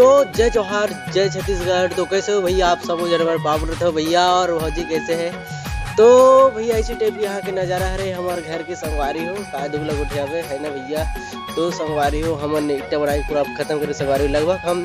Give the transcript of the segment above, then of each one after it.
तो जय जौहार जय छत्तीसगढ़। तो कैसे हो भैया आप सब जनवर बाबूरथ हो भैया और भौजी कैसे हैं। तो भैया ऐसी टाइप यहाँ के नज़ारा है हमारे घर की संगवारी हो का दुख लग उठे है ना भैया। तो संगवारी हो हम इट्टा बनाई पूरा खत्म करे संगवारी लगभग हम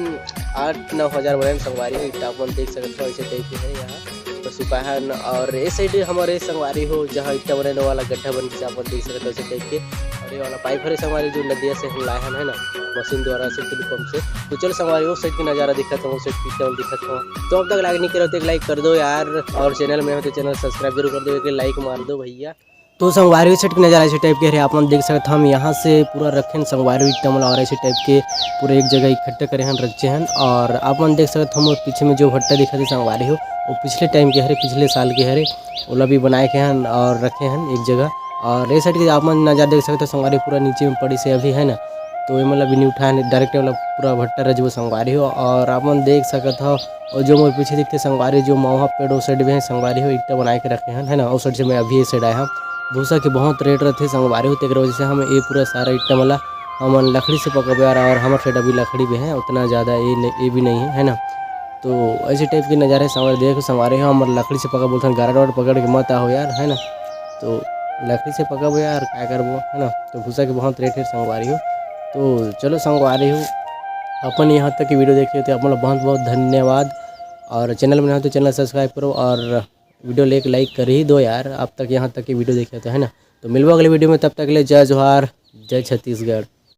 8-9 हज़ार बनाए संगवारी हो इट्टा अपन देख सकते हो ऐसे टाइप की है यहाँ तो सुपाहन। और ये साइड हमारे संगवारी हो जहाँ इट्टा बनाने वाला गड्ढा बन के अपन देख सकते हो ऐसे टाइप के। और ये वाला पाइप है संगवारी जो नदिया से हम लाए है ना मशीन द्वारा से पंप से। तो चलो संगवारी उस साइड की नज़ारा दिखता हूँ उस साइड की दिखता हूँ। तो अब तक लाइक नहीं करो तो एक लाइक कर दो यार और चैनल में हो तो चैनल सब्सक्राइब जरूर कर दो एक लाइक मार दो भैया। तो संगवारी सेट की नज़ारा ऐसे टाइप के है आप देख सकते हम यहाँ से पूरा रखे संगवारी टमल और ऐसे टाइप के पूरे एक जगह इकट्ठे करे हैं रखे हैं। और आप देख सकते हम पीछे में जो भट्टा दिखा थे संगवारी हो वो पिछले टाइम के हरे पिछले साल के हरे ओला भी बनाए के हैं और रखे हैं एक जगह। और ये साइड के आप नज़ारा देख सकते हो संगवारी पूरा नीचे में पड़ी से अभी है ना तो ये मतलब भी नहीं उठा डायरेक्ट वाला पूरा भट्टा रज वो संगवारी हो। और आप देख सकते हो और जो मेरे पीछे दिखते संगवारी जो महुआ पेड़ उस साइड में है संगवारी हो इट्टा बना के रखे हैं है ना उस साइड से मैं अभी इस साइड आया हूँ। भूसा के बहुत रेट रहते संगवारी होते वजह से हम ये पूरा सारा इट्टा वाला हम लकड़ी से पकड़ यार और हमारे साइड अभी लकड़ी भी है उतना ज़्यादा ये भी नहीं है ना। तो ऐसे टाइप के नज़ारे संगवारी देखो संगवारी हो हमारे लकड़ी से पकड़ बोलते हैं गारा वाड़ पकड़ के मत आओ यार है ना। तो लकड़ी से पकड़ो यार क्या करबो है ना। तो भूसा के बहुत रेट है संगवारी हो। तो चलो संगवारी हो अपन यहाँ तक की वीडियो देखिए तो आप लोग बहुत बहुत धन्यवाद। और चैनल में नहीं हो तो चैनल सब्सक्राइब करो और वीडियो लेके लाइक कर ही दो यार आप तक यहाँ तक की वीडियो देखे तो है ना। तो मिलवा अगले वीडियो में तब तक के लिए जय जौहार जय छत्तीसगढ़।